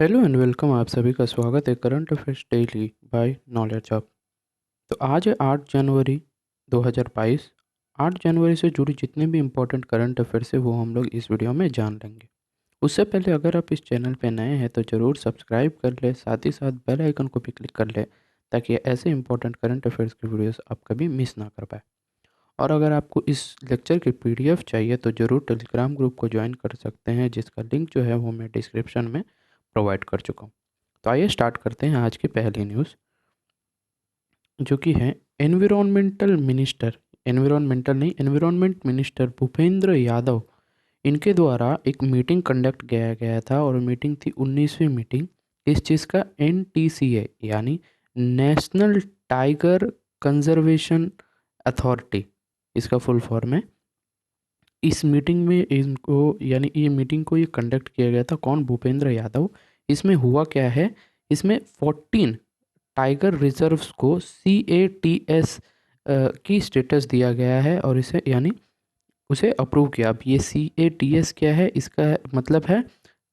Hello and welcome. आप सभी का स्वागत है current affairs daily by knowledge hub. तो आज है 8 जनवरी 2022। 8 जनवरी से जुड़ी जितने भी इम्पोर्टेंट करंट अफेयर्स है वो हम लोग इस वीडियो में जान लेंगे। उससे पहले अगर आप इस चैनल पे नए हैं तो ज़रूर सब्सक्राइब कर ले, साथ ही साथ बेल आइकन को भी क्लिक कर ले ताकि ऐसे इंपॉर्टेंट करंट अफेयर्स की वीडियोस आप कभी मिस ना कर पाए। और अगर आपको इस लेक्चर की पीडीएफ चाहिए तो ज़रूर टेलीग्राम ग्रुप को ज्वाइन कर सकते हैं, जिसका लिंक जो है वो मैं डिस्क्रिप्शन में प्रोवाइड कर चुका हूँ। तो आइए स्टार्ट करते हैं आज की पहली न्यूज़, जो कि है environmental minister, environment minister Bhupendra Yadav, इनके द्वारा एक मीटिंग कंडक्ट किया गया था और मीटिंग थी 19वीं मीटिंग। इस चीज़ का NTCA यानी नेशनल टाइगर कंजर्वेशन अथॉरिटी, इसका फुल फॉर्म है। इस मीटिंग में इनको यानी ये मीटिंग को ये कंडक्ट किया गया था, कौन? भूपेंद्र यादव। इसमें हुआ क्या है, इसमें 14 टाइगर रिजर्व्स को CATS की स्टेटस दिया गया है और इसे यानी उसे अप्रूव किया। अब ये CATS क्या है, इसका मतलब है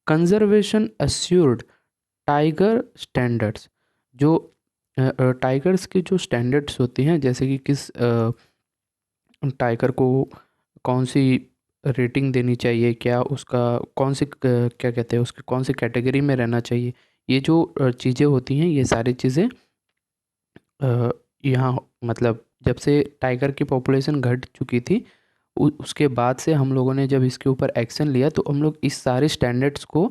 कंजर्वेशन अश्योर्ड टाइगर स्टैंडर्ड्स। जो टाइगर्स की जो स्टैंडर्ड्स होती हैं, जैसे कि किस टाइगर को कौन सी रेटिंग देनी चाहिए, क्या उसका कौन सी क्या कहते हैं, उसकी कौन सी कैटेगरी में रहना चाहिए, ये जो चीज़ें होती हैं, ये सारी चीज़ें यहाँ मतलब जब से टाइगर की पॉपुलेशन घट चुकी थी उसके बाद से हम लोगों ने जब इसके ऊपर एक्शन लिया तो हम लोग इस सारे स्टैंडर्ड्स को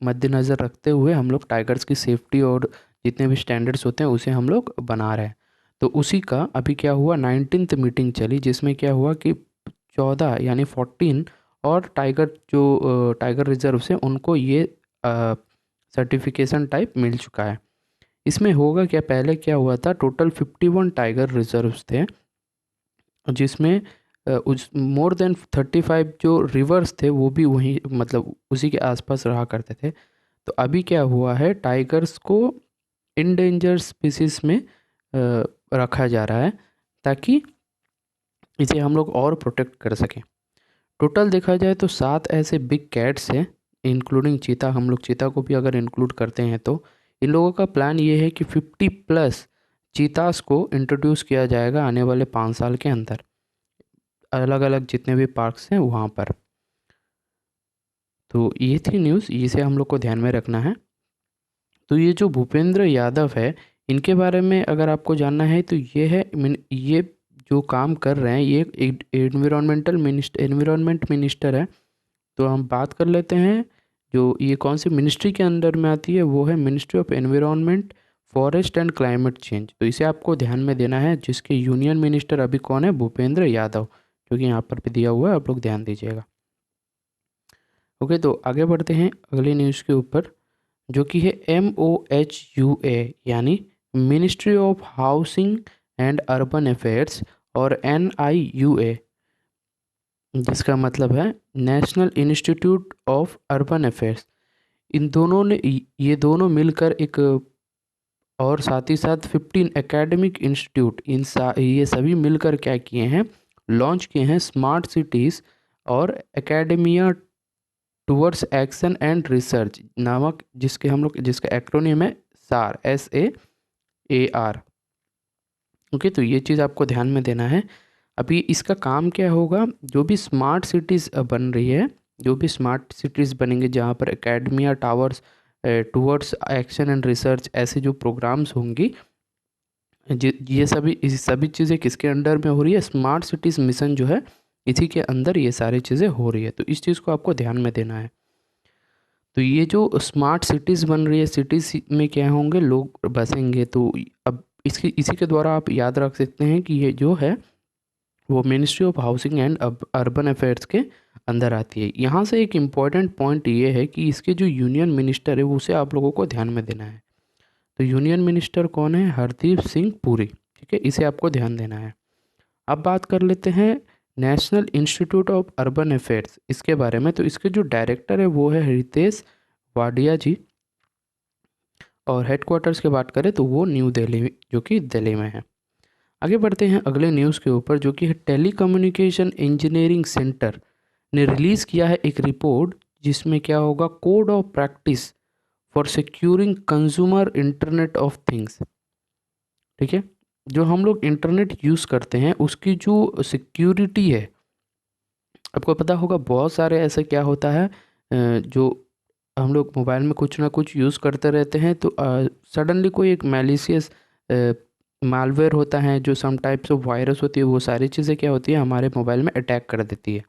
मद्देनज़र रखते हुए हम लोग टाइगर्स की सेफ्टी और जितने भी स्टैंडर्ड्स होते हैं उसे हम लोग बना रहे हैं। तो उसी का अभी क्या हुआ, 19th मीटिंग चली, जिसमें क्या हुआ कि 14 यानी 14 और टाइगर जो टाइगर रिजर्व से उनको ये सर्टिफिकेशन टाइप मिल चुका है। इसमें होगा क्या, पहले क्या हुआ था, टोटल 51 टाइगर रिजर्व्स थे, जिसमें उस मोर देन 35 जो रिवर्स थे वो भी वहीं मतलब उसी के आसपास रहा करते थे। तो अभी क्या हुआ है, टाइगर्स को इंडेंजर स्पीसीज में रखा जा रहा है ताकि इसे हम लोग और प्रोटेक्ट कर सकें। टोटल देखा जाए तो 7 ऐसे बिग कैट्स हैं, इंक्लूडिंग चीता। हम लोग चीता को भी अगर इंक्लूड करते हैं तो इन लोगों का प्लान ये है कि 50 प्लस चीतास को इंट्रोड्यूस किया जाएगा आने वाले 5 साल के अंदर, अलग अलग जितने भी पार्क्स हैं वहाँ पर। तो ये थी न्यूज़, इसे हम लोग को ध्यान में रखना है। तो ये जो भूपेंद्र यादव है, इनके बारे में अगर आपको जानना है तो ये है ये जो काम कर रहे हैं ये एक एनवायरमेंट मिनिस्टर है। तो हम बात कर लेते हैं जो ये कौन सी मिनिस्ट्री के अंदर में आती है, वो है ministry of environment, forest and climate change. तो इसे आपको ध्यान में देना है, जिसके यूनियन मिनिस्टर अभी कौन है, भूपेंद्र यादव, जो कि यहाँ पर भी दिया हुआ है, आप लोग ध्यान दीजिएगा। ओके, तो आगे बढ़ते हैं अगली न्यूज़ के ऊपर, जो कि है MOHUA यानी ministry of housing and urban affairs, और NIUA जिसका मतलब है national institute of urban affairs. इन दोनों ने ये दोनों मिलकर एक और साथ ही साथ 15 एकेडमिक इंस्टीट्यूट, ये सभी मिलकर क्या किए हैं, लॉन्च किए हैं स्मार्ट सिटीज़ और academia towards action and research नामक, जिसके हम लोग जिसका एक्रोनियम है SAR, SAAR। ओके, तो ये चीज़ आपको ध्यान में देना है। अभी इसका काम क्या होगा, जो भी स्मार्ट सिटीज़ बन रही है, जो भी स्मार्ट सिटीज़ बनेंगे जहाँ पर academia towers towards action and research ऐसे जो प्रोग्राम्स होंगी, ये सभी चीज़ें किसके अंडर में हो रही है, स्मार्ट सिटीज़ मिशन जो है इसी के अंदर ये सारी चीज़ें हो रही है। तो इस चीज़ को आपको ध्यान में देना है। तो ये जो स्मार्ट सिटीज़ बन रही है, सिटीज़ में क्या होंगे, लोग बसेंगे। तो अब इसी के द्वारा आप याद रख सकते हैं कि ये जो है वो ministry of housing and urban affairs के अंदर आती है। यहाँ से एक इम्पॉर्टेंट पॉइंट ये है कि इसके जो यूनियन मिनिस्टर है उसे आप लोगों को ध्यान में देना है। तो यूनियन मिनिस्टर कौन है, हरदीप सिंह पुरी। ठीक है, इसे आपको ध्यान देना है। अब बात कर लेते हैं national institute of urban affairs, इसके बारे में। तो इसके जो डायरेक्टर है वो है रितेश वाडिया जी, और हेडक्वार्टर्स की बात करें तो वो न्यू दिल्ली, जो कि दिल्ली में है। आगे बढ़ते हैं अगले न्यूज़ के ऊपर, जो कि है टेलीकम्युनिकेशन इंजीनियरिंग सेंटर ने रिलीज़ किया है एक रिपोर्ट, जिसमें क्या होगा, code of practice for securing consumer internet of things. ठीक है, जो हम लोग इंटरनेट यूज़ करते हैं उसकी जो सिक्योरिटी है, आपको पता होगा बहुत सारे ऐसे क्या होता है जो हम लोग मोबाइल में कुछ ना कुछ यूज़ करते रहते हैं तो सडनली कोई एक मैलिशियस मालवेयर होता है, जो सम टाइप्स ऑफ वायरस होती है, वो सारी चीज़ें क्या होती है हमारे मोबाइल में अटैक कर देती है,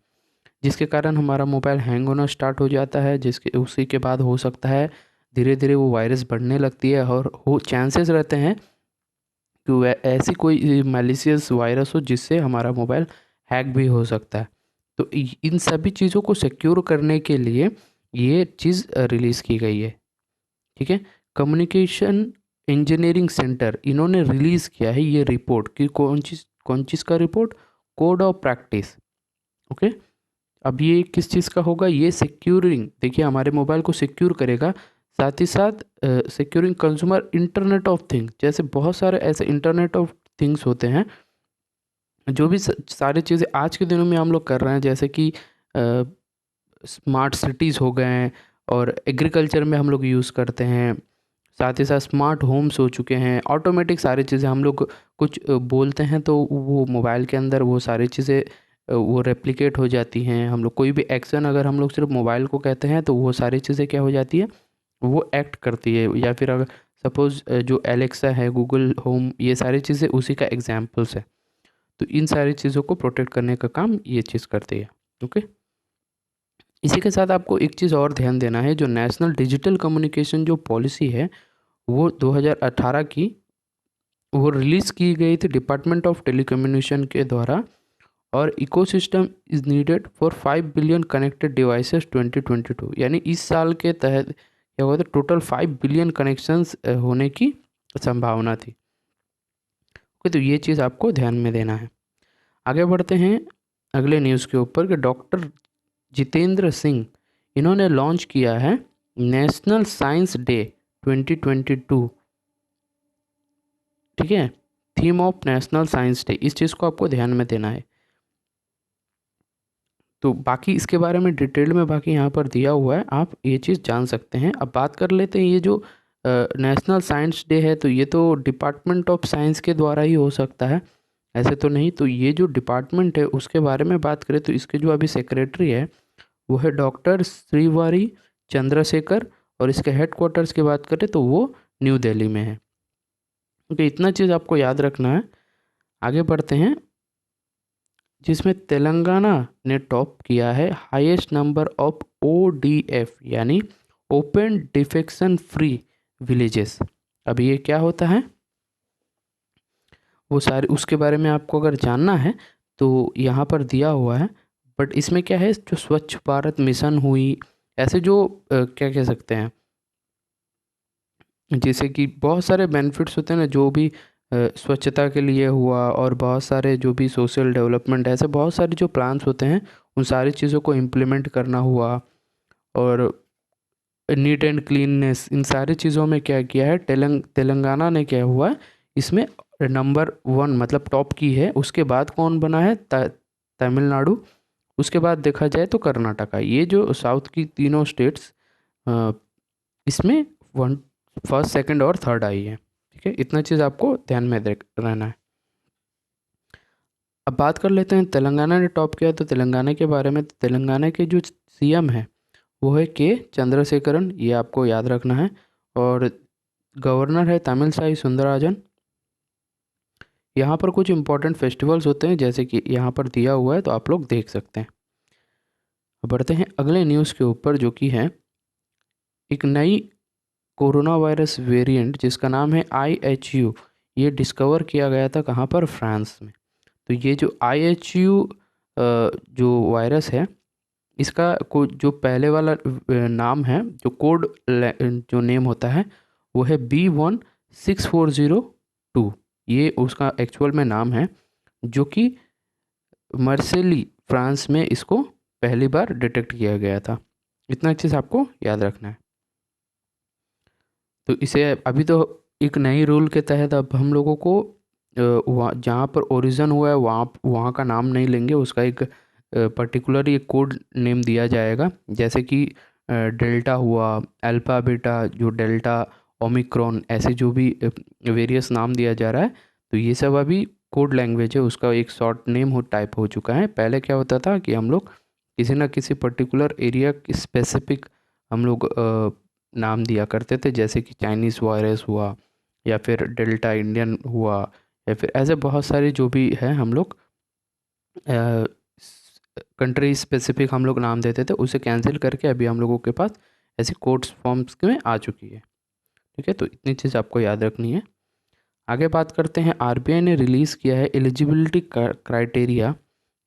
जिसके कारण हमारा मोबाइल हैंग होना स्टार्ट हो जाता है, जिसके उसी के बाद हो सकता है धीरे धीरे वो वायरस बढ़ने लगती है और हो चांसेस रहते हैं कि ऐसी कोई मैलिशियस वायरस हो जिससे हमारा मोबाइल हैक भी हो सकता है। तो इन सभी चीज़ों को सिक्योर करने के लिए ये चीज़ रिलीज़ की गई है। ठीक है, कम्युनिकेशन इंजीनियरिंग सेंटर इन्होंने रिलीज़ किया है ये रिपोर्ट कि कौन चीज़ का report, code of practice. Okay, अब ये किस चीज़ का होगा, ये सिक्योरिंग, देखिए हमारे मोबाइल को सिक्योर करेगा, साथ ही साथ securing consumer internet of things, जैसे बहुत सारे ऐसे इंटरनेट ऑफ थिंग्स होते हैं जो भी सारी चीज़ें आज के दिनों में हम लोग कर रहे हैं, जैसे कि स्मार्ट सिटीज़ हो गए हैं और एग्रीकल्चर में हम लोग यूज़ करते हैं, साथ ही साथ स्मार्ट होम्स हो चुके हैं, ऑटोमेटिक सारी चीज़ें हम लोग कुछ बोलते हैं तो वो मोबाइल के अंदर वो सारी चीज़ें वो रेप्लिकेट हो जाती हैं। हम लोग कोई भी एक्शन अगर हम लोग सिर्फ मोबाइल को कहते हैं तो वो सारी चीज़ें क्या हो जाती है, वो एक्ट करती है। या फिर अगर सपोज़ जो एलेक्सा है, गूगल होम, ये सारी चीज़ें उसी का एग्जाम्पल्स है। तो इन सारी चीज़ों को प्रोटेक्ट करने का काम ये चीज़ करती है। ओके, इसी के साथ आपको एक चीज़ और ध्यान देना है, जो नेशनल डिजिटल कम्युनिकेशन जो पॉलिसी है वो 2018 की वो रिलीज़ की गई थी डिपार्टमेंट ऑफ टेलीकम्युनिकेशन के द्वारा, और ecosystem is needed for 5 billion connected devices 2022, यानी इस साल के तहत क्या हुआ था, टोटल 5 बिलियन कनेक्शंस होने की संभावना थी। ओके, तो ये चीज़ आपको ध्यान में देना है। आगे बढ़ते हैं अगले न्यूज़ के ऊपर कि डॉक्टर जितेंद्र सिंह इन्होंने लॉन्च किया है नेशनल साइंस डे 2022। ठीक है, theme of national science day, इस चीज़ को आपको ध्यान में देना है। तो बाकी इसके बारे में डिटेल में बाकी यहाँ पर दिया हुआ है, आप ये चीज़ जान सकते हैं। अब बात कर लेते हैं, ये जो नेशनल साइंस डे है तो ये तो डिपार्टमेंट ऑफ साइंस के द्वारा ही हो सकता है, ऐसे तो नहीं। तो ये जो डिपार्टमेंट है उसके बारे में बात करें तो इसके जो अभी सेक्रेटरी है वो है डॉक्टर श्रीवारी चंद्रशेखर, और इसके हेड क्वार्टर्स की बात करें तो वो न्यू दिल्ली में है। क्योंकि इतना चीज़ आपको याद रखना है। आगे बढ़ते हैं, जिसमें तेलंगाना ने टॉप किया है हाईएस्ट नंबर ऑफ ODF यानी ओपन डिफेक्शन फ्री विलेजेस। अब ये क्या होता है वो सारे उसके बारे में आपको अगर जानना है तो यहाँ पर दिया हुआ है। बट इसमें क्या है, जो स्वच्छ भारत मिशन हुई, ऐसे जो क्या कह सकते हैं, जैसे कि बहुत सारे बेनिफिट्स होते हैं ना, जो भी स्वच्छता के लिए हुआ, और बहुत सारे जो भी सोशल डेवलपमेंट, ऐसे बहुत सारे जो प्लान्स होते हैं उन सारी चीज़ों को इम्प्लीमेंट करना हुआ, और नीट एंड क्लीननेस, इन सारी चीज़ों में क्या किया है, तेलंगाना ने क्या हुआ इसमें नंबर 1 मतलब टॉप की है। उसके बाद कौन बना है, तमिलनाडु, उसके बाद देखा जाए तो कर्नाटका। ये जो साउथ की तीनों स्टेट्स इसमें वन फर्स्ट सेकंड और थर्ड आई है। ठीक है, इतना चीज़ आपको ध्यान में रहना है। अब बात कर लेते हैं तेलंगाना ने टॉप किया तो तेलंगाना के बारे में। तो तेलंगाना के जो CM है वो है के चंद्रशेखरन, ये आपको याद रखना है, और गवर्नर है तमिलसाई सुंदरराजन। यहाँ पर कुछ इंपॉर्टेंट फेस्टिवल्स होते हैं जैसे कि यहाँ पर दिया हुआ है तो आप लोग देख सकते हैं। अब बढ़ते हैं अगले न्यूज़ के ऊपर, जो कि है एक नई कोरोना वायरस वेरिएंट जिसका नाम है IHU। ये डिस्कवर किया गया था कहाँ पर, फ्रांस में। तो ये जो IHU जो वायरस है, इसका जो पहले वाला नाम है, जो कोड जो नेम होता है वो है B16402। ये उसका एक्चुअल में नाम है, जो कि मर्सेली फ्रांस में इसको पहली बार डिटेक्ट किया गया था। इतना चीज़ आपको याद रखना है। तो इसे अभी तो एक नई रूल के तहत अब हम लोगों को वहाँ जहाँ पर ओरिजिन हुआ है वहाँ वहाँ का नाम नहीं लेंगे, उसका एक पर्टिकुलर एक कोड नेम दिया जाएगा। जैसे कि डेल्टा हुआ, अल्फा बीटा, जो डेल्टा, ओमिक्रॉन, ऐसे जो भी वेरियस नाम दिया जा रहा है, तो ये सब अभी कोड लैंग्वेज है, उसका एक शॉर्ट नेम हो टाइप हो चुका है। पहले क्या होता था कि हम लोग किसी ना किसी पर्टिकुलर एरिया की स्पेसिफिक हम लोग नाम दिया करते थे, जैसे कि चाइनीज़ वायरस हुआ, या फिर डेल्टा इंडियन हुआ, या फिर ऐसे बहुत सारे जो भी है हम लोग कंट्री स्पेसिफिक हम लोग नाम देते थे, उसे कैंसिल करके अभी हम लोगों के पास ऐसी कोड्स फॉर्म्स में आ चुकी है। ठीक है, तो इतनी चीज़ आपको याद रखनी है। आगे बात करते हैं, आरबीआई ने रिलीज़ किया है एलिजिबिलिटी क्राइटेरिया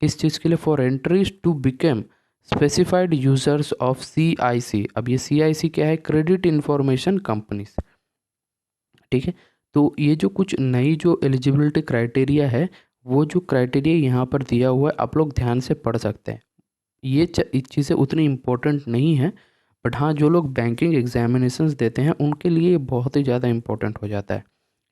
इस चीज़ के लिए, for entries to become specified users of CIC। अब ये CIC क्या है? Credit information companies. ठीक है, तो ये जो कुछ नई जो एलिजिबिलिटी क्राइटेरिया है, वो जो क्राइटेरिया यहाँ पर दिया हुआ है, आप लोग ध्यान से पढ़ सकते हैं। ये चीज़ें उतनी इम्पोर्टेंट नहीं है, बट हाँ, जो लोग बैंकिंग एग्जामिनेशंस देते हैं उनके लिए ये बहुत ही ज़्यादा इम्पोर्टेंट हो जाता है।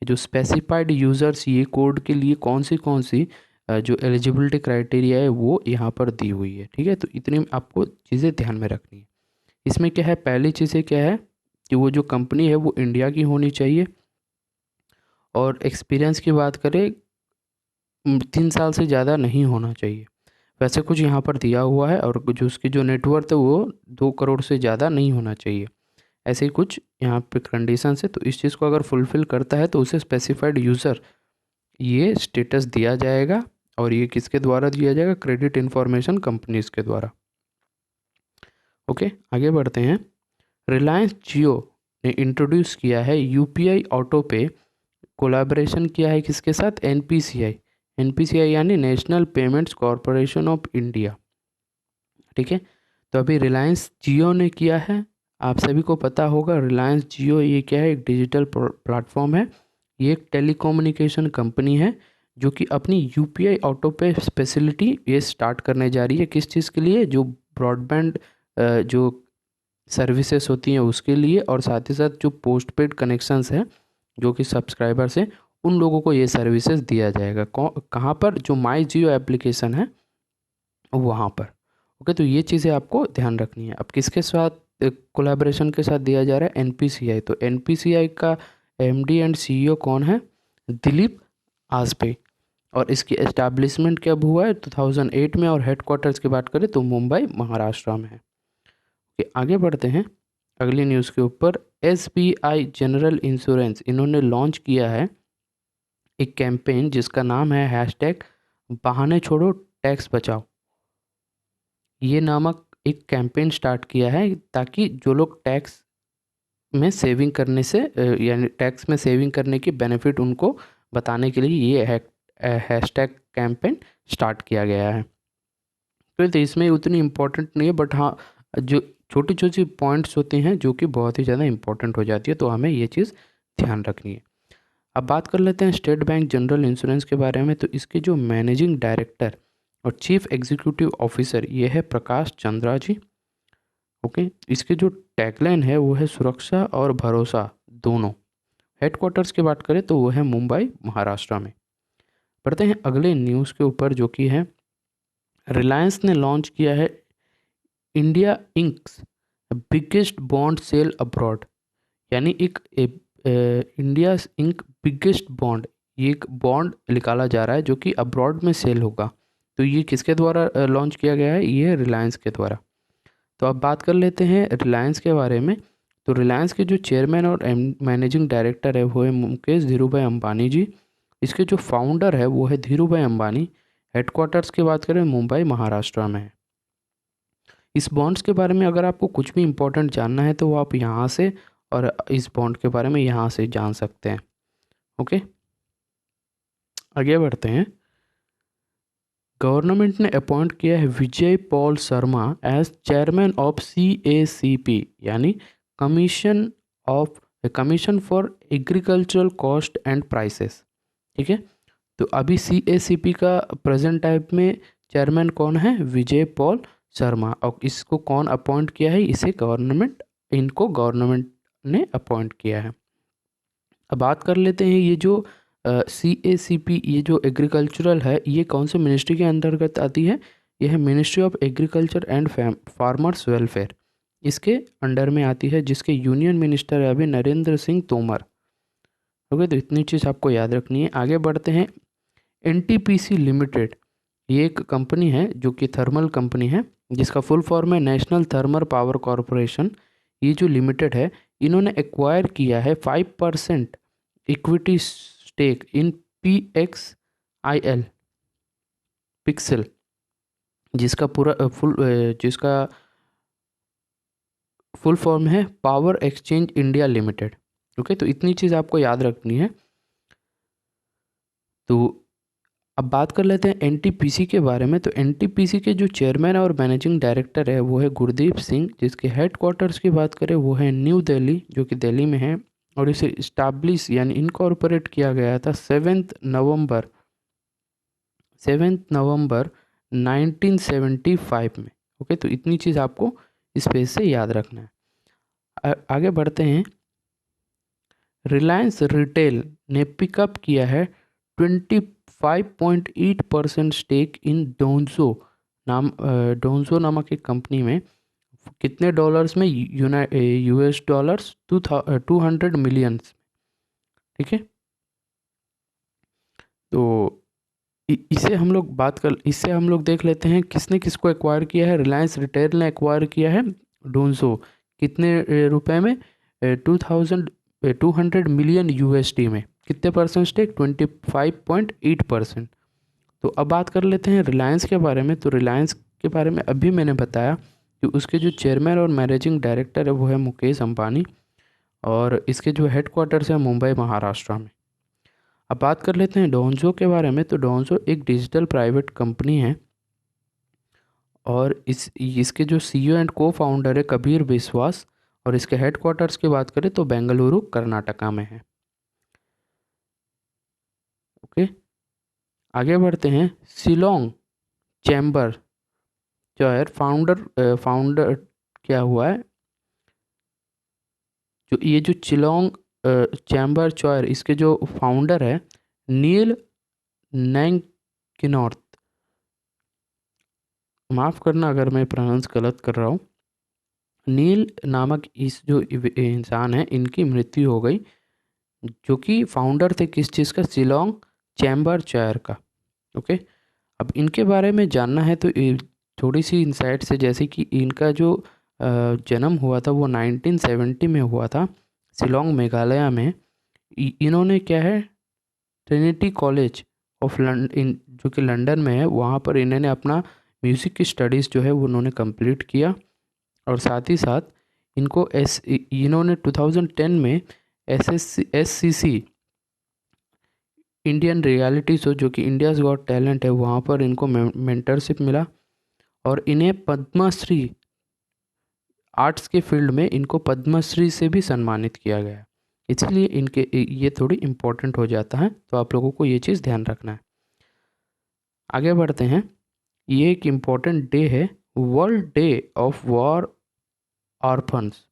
जो स्पेसिफाइड यूज़र्स, ये कोड के लिए कौन सी जो एलिजिबिलिटी क्राइटेरिया है वो यहाँ पर दी हुई है। ठीक है, तो इतनी आपको चीज़ें ध्यान में रखनी है। इसमें क्या है, पहली चीज़ें क्या है कि वो जो कंपनी है वो इंडिया की होनी चाहिए, और एक्सपीरियंस की बात करें 3 साल से ज़्यादा नहीं होना चाहिए। वैसे कुछ यहाँ पर दिया हुआ है, और जो उसकी जो नेटवर्थ है वो 2 करोड़ से ज़्यादा नहीं होना चाहिए, ऐसे ही कुछ यहाँ पे कंडीशन है। तो इस चीज़ को अगर फुलफ़िल करता है तो उसे स्पेसिफाइड यूज़र ये स्टेटस दिया जाएगा, और ये किसके द्वारा दिया जाएगा? क्रेडिट इंफॉर्मेशन कंपनीज के द्वारा। ओके, आगे बढ़ते हैं। रिलायंस जियो ने इंट्रोड्यूस किया है UPI ऑटो पे, कोलैबोरेशन किया है किसके साथ? NPCI यानी national payments corporation of India. ठीक है, तो अभी रिलायंस जियो ने किया है। आप सभी को पता होगा रिलायंस जियो ये क्या है? एक डिजिटल प्लेटफॉर्म है। ये एक टेलीकम्युनिकेशन कंपनी है जो कि अपनी UPI ऑटो पे फैसिलिटी ये स्टार्ट करने जा रही है। किस चीज़ के लिए? जो ब्रॉडबैंड जो सर्विसेज होती हैं उसके लिए, और साथ ही साथ जो पोस्ट पेड कनेक्शंस हैं, जो कि सब्सक्राइबर्स हैं, उन लोगों को ये सर्विसेज दिया जाएगा। कहाँ पर? जो माई जियो एप्लीकेशन है वहाँ पर। ओके, तो ये चीज़ें आपको ध्यान रखनी है। अब किसके साथ कोलैबोरेशन के साथ दिया जा रहा है? NPCI। तो NPCI का MD एंड CEO कौन है? दिलीप आसपे। और इसकी एस्टैब्लिशमेंट कब हुआ है? 2008 में, और हेडक्वार्टर्स की बात करें तो मुंबई महाराष्ट्र में है। आगे बढ़ते हैं अगली न्यूज़ के ऊपर। SBI जनरल इंश्योरेंस, इन्होंने लॉन्च किया है एक कैंपेन जिसका नाम है हैशटैग बहाने छोड़ो टैक्स बचाओ। ये नामक एक कैंपेन स्टार्ट किया है ताकि जो लोग टैक्स में सेविंग करने से यानी टैक्स में सेविंग करने की बेनिफिट उनको बताने के लिए ये हैशटैग कैंपेन स्टार्ट किया गया है। तो इसमें उतनी इम्पोर्टेंट नहीं है, बट हाँ, जो छोटी छोटी पॉइंट्स होते हैं जो कि बहुत ही ज़्यादा इम्पोर्टेंट हो जाती है, तो हमें ये चीज़ ध्यान रखनी है। अब बात कर लेते हैं स्टेट बैंक जनरल इंश्योरेंस के बारे में। तो इसके जो मैनेजिंग डायरेक्टर और चीफ एग्जीक्यूटिव ऑफिसर ये है प्रकाश चंद्रा जी। ओके, इसके जो टैगलाइन है वो है सुरक्षा और भरोसा दोनों। हेडक्वार्टर्स की बात करें तो वो है मुंबई महाराष्ट्र में। बढ़ते हैं अगले न्यूज़ के ऊपर जो कि है रिलायंस ने लॉन्च किया है India Inc's biggest bond sale abroad, यानी एक इंडिया इंक बिगेस्ट बॉन्ड, ये एक बॉन्ड निकाला जा रहा है जो कि अब्रॉड में सेल होगा। तो ये किसके द्वारा लॉन्च किया गया है? ये रिलायंस के द्वारा। तो अब बात कर लेते हैं रिलायंस के बारे में। तो रिलायंस के जो चेयरमैन और मैनेजिंग डायरेक्टर है वो है मुकेश धीरूभाई अंबानी जी। इसके जो फाउंडर है वो है धीरूभाई अंबानी। हेडक्वार्टर्स की बात करें मुंबई महाराष्ट्र में है। इस बॉन्ड्स के बारे में अगर आपको कुछ भी इम्पोर्टेंट जानना है तो वो आप यहाँ से, और इस बॉन्ड के बारे में यहाँ से जान सकते हैं। ओके, आगे बढ़ते हैं। गवर्नमेंट ने अपॉइंट किया है Vijay Paul Sharma as chairman of CACP, यानी commission for agricultural cost and prices. ठीक है, तो अभी CACP का प्रेजेंट टाइप में चेयरमैन कौन है? विजय पॉल शर्मा। और इसको कौन अपॉइंट किया है? इनको गवर्नमेंट ने अपॉइंट किया है। अब बात कर लेते हैं ये जो CACP, ये जो एग्रीकल्चरल है, ये कौन से मिनिस्ट्री के अंतर्गत आती है? यह है ministry of agriculture and farmers welfare. इसके अंडर में आती है, जिसके यूनियन मिनिस्टर है अभी नरेंद्र सिंह तोमर। ओके, तो इतनी चीज़ आपको याद रखनी है। आगे बढ़ते हैं। एनटीपीसी लिमिटेड, ये एक कंपनी है जो कि थर्मल कंपनी है, जिसका फुल फॉर्म है नेशनल थर्मल पावर कॉरपोरेशन। ये जो लिमिटेड है, इन्होंने एक्वायर किया है 5% equity stake in PXIL pixel, जिसका जिसका फुल फॉर्म है power exchange India limited. Okay, तो इतनी चीज़ आपको याद रखनी है। तो अब बात कर लेते हैं एनटीपीसी के बारे में। तो एनटीपीसी के जो चेयरमैन और मैनेजिंग डायरेक्टर है वो है गुरदीप सिंह, जिसके हेडक्वार्टर्स की बात करें वो है न्यू दिल्ली, जो कि दिल्ली में है। और इसे इस्टाब्लिश यानी इनकॉर्पोरेट किया गया था 7 नवंबर 1975 में। ओके, तो इतनी चीज़ आपको इस पेज से याद रखना है। आगे बढ़ते हैं। रिलायंस रिटेल ने पिकअप किया है 25.8% स्टेक इन डोंजो नामक एक कंपनी में। कितने डॉलर्स में? US$ 200 millions. ठीक है, तो इससे हम लोग देख लेते हैं किसने किसको एक्वायर किया है। रिलायंस रिटेल ने एक्वायर किया है डोंजो, कितने रुपए में? 200 मिलियन USD में। कितने परसेंट स्टेक? 25.8%। तो अब बात कर लेते हैं रिलायंस के बारे में। तो रिलायंस के बारे में अभी मैंने बताया कि उसके जो चेयरमैन और मैनेजिंग डायरेक्टर है वो है मुकेश अंबानी, और इसके जो हेडक्वार्टर्स है मुंबई महाराष्ट्र में। अब बात कर लेते हैं डोंजो के बारे में। तो डोंजो एक डिजिटल प्राइवेट कंपनी है, और इसके जो CEO एंड को फाउंडर है कबीर विश्वास, और इसके हेडक्वार्टर्स की बात करें तो बेंगलुरु कर्नाटका में है। ओके, आगे बढ़ते हैं। शिलोंग चैम्बर फाउंडर क्या हुआ है? जो ये जो चिलोंग चैम्बर चॉयर, इसके जो फाउंडर है नील नैंगकिनॉर्थ, माफ़ करना अगर मैं प्रोनाउंस गलत कर रहा हूँ। नील नामक इस जो इंसान है, इनकी मृत्यु हो गई, जो कि फाउंडर थे किस चीज़ का? शिलोंग चैम्बर चॉयर का। ओके, अब इनके बारे में जानना है तो थोड़ी सी इंसाइट्स है, जैसे कि इनका जो जन्म हुआ था वो 1970 में हुआ था शिलोंग मेघालय में। इन्होंने क्या है, ट्रिनिटी कॉलेज ऑफ लंदन जो कि लंदन में है, वहाँ पर इन्होंने अपना म्यूज़िक की स्टडीज़ जो है वो उन्होंने कंप्लीट किया। और साथ ही साथ इन्होंने 2010 में SCC इंडियन रियलिटी शो, जो कि इंडियाज़ गॉट टैलेंट है, वहाँ पर इनको मेंटरशिप मिला, और इन्हें पद्मश्री आर्ट्स के फील्ड में इनको पद्मश्री से भी सम्मानित किया गया। इसलिए इनके ये थोड़ी इम्पोर्टेंट हो जाता है, तो आप लोगों को ये चीज़ ध्यान रखना है। आगे बढ़ते हैं। ये एक इम्पोर्टेंट डे है, world day of war orphans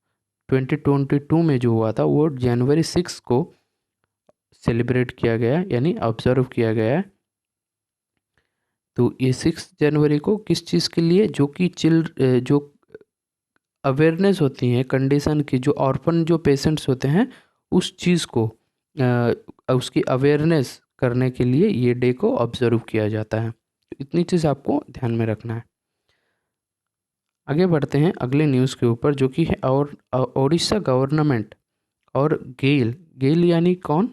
2022 में जो हुआ था वो जनवरी 6 को सेलिब्रेट किया गया, यानी ऑब्जर्व किया गया है। तो ये 6 जनवरी को किस चीज़ के लिए? जो कि जो अवेयरनेस होती है कंडीशन की, जो ऑर्फन जो पेशेंट्स होते हैं उस चीज़ को उसकी अवेयरनेस करने के लिए ये डे को ऑब्जर्व किया जाता है। तो इतनी चीज़ आपको ध्यान में रखना है। आगे बढ़ते हैं अगले न्यूज़ के ऊपर, जो कि है और ओडिशा गवर्नमेंट और गेल यानी कौन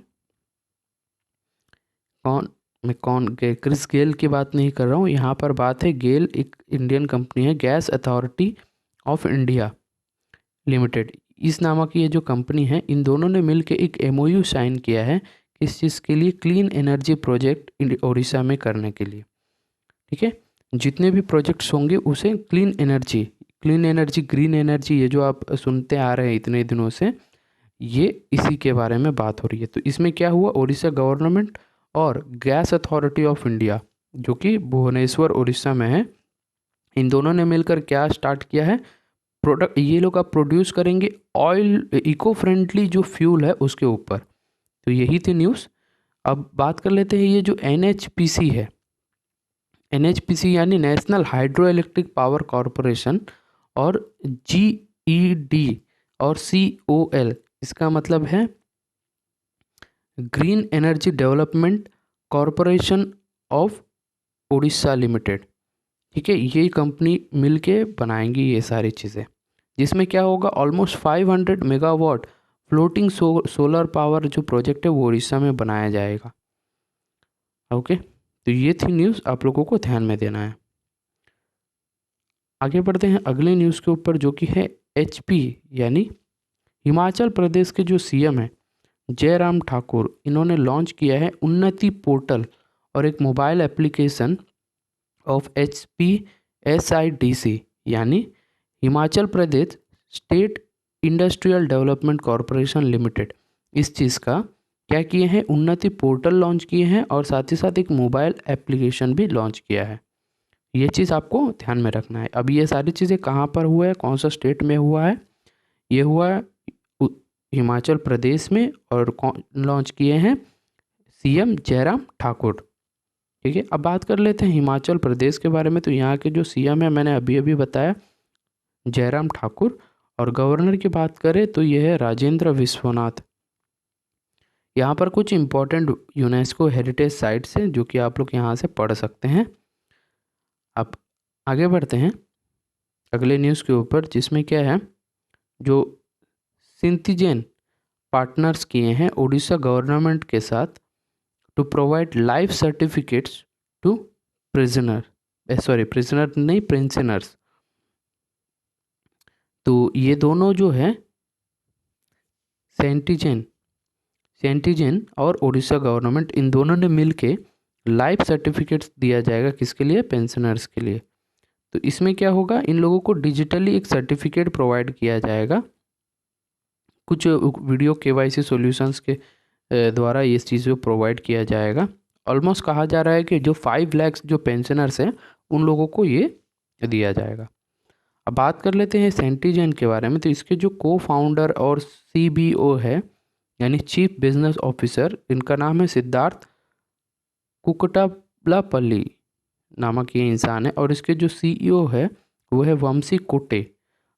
कौन मैं कौन क्रिस गेल की बात नहीं कर रहा हूँ, यहाँ पर बात है गेल एक इंडियन कंपनी है, gas authority of India limited इस नामक ये जो कंपनी है, इन दोनों ने मिलकर एक MOU साइन किया है किस चीज़ के लिए? क्लीन एनर्जी प्रोजेक्ट उड़ीसा में करने के लिए। ठीक है, जितने भी प्रोजेक्ट्स होंगे उसे क्लीन एनर्जी ग्रीन एनर्जी, ये जो आप सुनते आ रहे हैं इतने दिनों से, ये इसी के बारे में बात हो रही है। तो इसमें क्या हुआ, उड़ीसा गवर्नमेंट और गैस अथॉरिटी ऑफ इंडिया जो कि भुवनेश्वर उड़ीसा में है, इन दोनों ने मिलकर क्या स्टार्ट किया है? प्रोडक्ट ये लोग आप प्रोड्यूस करेंगे ऑयल इको फ्रेंडली जो फ्यूल है उसके ऊपर। तो यही थी न्यूज़। अब बात कर लेते हैं ये जो NHPC है, NHPC यानी national hydro electric power corporation, और GED और COL, इसका मतलब है green energy development corporation of Orissa limited. ठीक है, ये कंपनी मिलके बनाएंगी ये सारी चीज़ें, जिसमें क्या होगा, almost 500 megawatt floating solar power जो प्रोजेक्ट है वो उड़ीसा में बनाया जाएगा। ओके, तो ये थी न्यूज़, आप लोगों को ध्यान में देना है। आगे बढ़ते हैं अगले न्यूज़ के ऊपर, जो कि है HP यानी हिमाचल प्रदेश के जो CM है जयराम ठाकुर, इन्होंने लॉन्च किया है उन्नति पोर्टल और एक मोबाइल एप्लीकेशन ऑफ HPSIDC यानी Himachal Pradesh state industrial development corporation limited. इस चीज़ का क्या किए हैं, उन्नति पोर्टल लॉन्च किए हैं और साथ ही साथ एक मोबाइल एप्लीकेशन भी लॉन्च किया है। ये चीज़ आपको ध्यान में रखना है। अब ये सारी चीज़ें कहाँ पर हुआ है, कौन सा स्टेट में हुआ है, ये हुआ है हिमाचल प्रदेश में और लॉन्च किए हैं CM जयराम ठाकुर। ठीक है, अब बात कर लेते हैं हिमाचल प्रदेश के बारे में। तो यहाँ के जो CM है मैंने अभी अभी बताया, जयराम ठाकुर, और गवर्नर की बात करें तो यह है राजेंद्र विश्वनाथ। यहाँ पर कुछ इम्पोर्टेंट यूनेस्को हेरिटेज साइट्स हैं जो कि आप लोग यहाँ से पढ़ सकते हैं। अब आगे बढ़ते हैं अगले न्यूज़ के ऊपर, जिसमें क्या है, जो सिंथिजेन पार्टनर्स किए हैं उड़ीसा गवर्नमेंट के साथ to provide life certificates to prisoner नहीं, पेंशनर्स। तो ये दोनों जो है सेंटिजेन और उड़ीसा गवर्नमेंट, इन दोनों ने मिलके लाइफ सर्टिफिकेट्स दिया जाएगा, किसके लिए, पेंशनर्स के लिए। तो इसमें क्या होगा, इन लोगों को डिजिटली एक सर्टिफिकेट प्रोवाइड किया जाएगा, कुछ वीडियो KYC सॉल्यूशंस के द्वारा ये चीज़ को प्रोवाइड किया जाएगा। ऑलमोस्ट कहा जा रहा है कि जो 5 लाख जो पेंशनर्स हैं उन लोगों को ये दिया जाएगा। अब बात कर लेते हैं सेंटिजेन के बारे में। तो इसके जो को-फाउंडर और CBO है यानी चीफ बिजनेस ऑफिसर, इनका नाम है सिद्धार्थ कुकटापल्ली नामक ये इंसान है, और इसके जो CEO है वो है वंशी कोटे,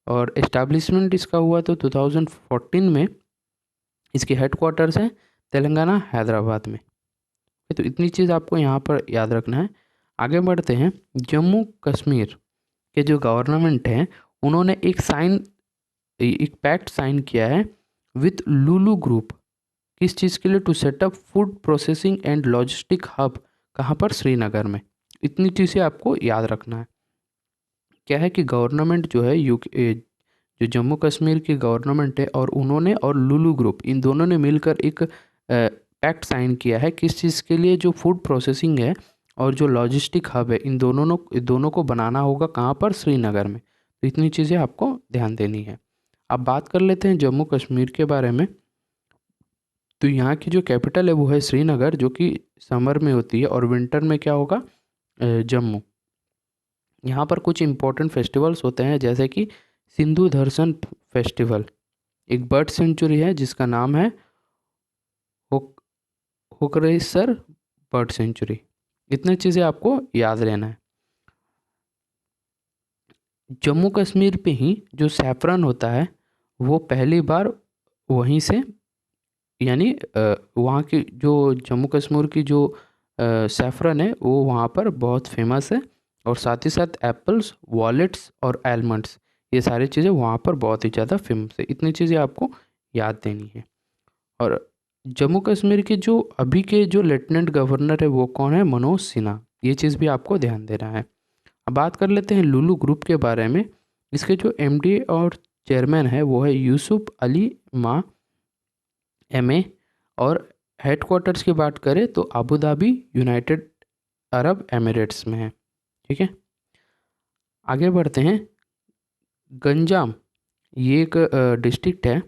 और एस्टैब्लिशमेंट इसका हुआ तो 2014 में। इसके हेडक्वार्टर्स हैं तेलंगाना हैदराबाद में। तो इतनी चीज़ आपको यहाँ पर याद रखना है। आगे बढ़ते हैं, जम्मू कश्मीर के जो गवर्नमेंट हैं उन्होंने एक पैक्ट साइन किया है विथ लुलु ग्रुप, किस चीज़ के लिए, to set up food processing and logistic hub, कहाँ पर, श्रीनगर में। इतनी चीज़ें आपको याद रखना है। क्या है कि गवर्नमेंट जो है जो जम्मू कश्मीर की गवर्नमेंट है और उन्होंने और लुलु ग्रुप, इन दोनों ने मिलकर एक पैक्ट साइन किया है, किस चीज़ के लिए, जो फूड प्रोसेसिंग है और जो लॉजिस्टिक हब है, इन दोनों को बनाना होगा, कहाँ पर, श्रीनगर में। तो इतनी चीज़ें आपको ध्यान देनी है। अब बात कर लेते हैं जम्मू कश्मीर के बारे में। तो यहाँ की जो कैपिटल है वो है श्रीनगर, जो कि समर में होती है, और विंटर में क्या होगा, जम्मू। यहाँ पर कुछ इम्पोर्टेंट फेस्टिवल्स होते हैं, जैसे कि सिंधु दर्शन फेस्टिवल, एक बर्ड सेंचुरी है जिसका नाम है होकरेसर बर्ड सेंचुरी। इतनी चीज़ें आपको याद रहना है। जम्मू कश्मीर पे ही जो सैफरन होता है वो पहली बार वहीं से, यानी वहाँ की जो जम्मू कश्मीर की जो सैफरन है वो वहाँ पर बहुत फेमस है, और साथ ही साथ एप्पल्स, वॉलेट्स और आलमंड्स, ये सारी चीज़ें वहाँ पर बहुत ही ज़्यादा फेमस है। इतनी चीज़ें आपको याद देनी है। और जम्मू कश्मीर के जो अभी के जो लेफ्टिनेंट गवर्नर है वो कौन है, मनोज सिन्हा। ये चीज़ भी आपको ध्यान देना है। अब बात कर लेते हैं लुलु ग्रुप के बारे में। इसके जो MD और चेयरमैन है वो है यूसुफ अली मा MA, और हेडक्वार्टर्स की बात करें तो Abu Dhabi, United Arab Emirates में है। ठीक है, आगे बढ़ते हैं। गंजाम, ये एक डिस्ट्रिक्ट है,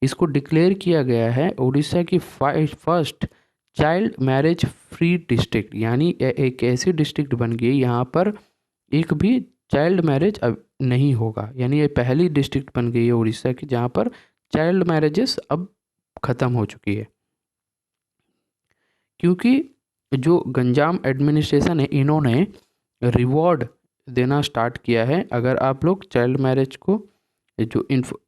इसको डिक्लेयर किया गया है उड़ीसा की first child marriage free district, यानी एक ऐसी डिस्ट्रिक्ट बन गई यहाँ पर एक भी चाइल्ड मैरिज अब नहीं होगा। यानी ये पहली डिस्ट्रिक्ट बन गई है उड़ीसा की जहाँ पर चाइल्ड मैरिजेस अब ख़त्म हो चुकी है, क्योंकि जो गंजाम एडमिनिस्ट्रेशन है इन्होंने रिवॉर्ड देना स्टार्ट किया है। अगर आप लोग चाइल्ड मैरिज को जो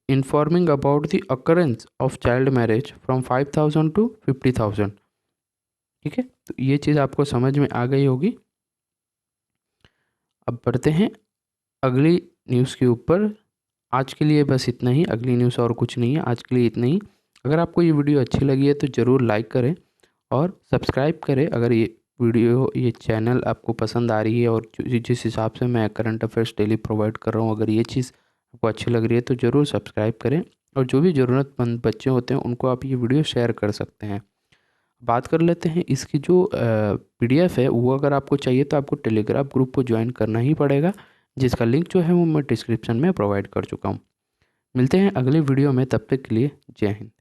informing about the occurrence of child marriage from 5,000 to 50,000। ठीक है, तो ये चीज़ आपको समझ में आ गई होगी। अब बढ़ते हैं अगली न्यूज़ के ऊपर। आज के लिए बस इतना ही, अगली न्यूज़ और कुछ नहीं है, आज के लिए इतना ही। अगर आपको ये वीडियो अच्छी लगी है तो ज़रूर लाइक करें और सब्सक्राइब करें। अगर ये वीडियो, ये चैनल आपको पसंद आ रही है और जिस हिसाब से मैं करंट अफेयर्स डेली प्रोवाइड कर रहा हूँ, अगर ये चीज़ आपको अच्छी लग रही है तो ज़रूर सब्सक्राइब करें। और जो भी ज़रूरतमंद बच्चे होते हैं उनको आप ये वीडियो शेयर कर सकते हैं। बात कर लेते हैं इसकी जो PDF है, वो अगर आपको चाहिए तो आपको टेलीग्राम ग्रुप को ज्वाइन करना ही पड़ेगा, जिसका लिंक जो है वो मैं डिस्क्रिप्शन में प्रोवाइड कर चुका हूँ। मिलते हैं अगले वीडियो में, तब तक के लिए जय हिंद।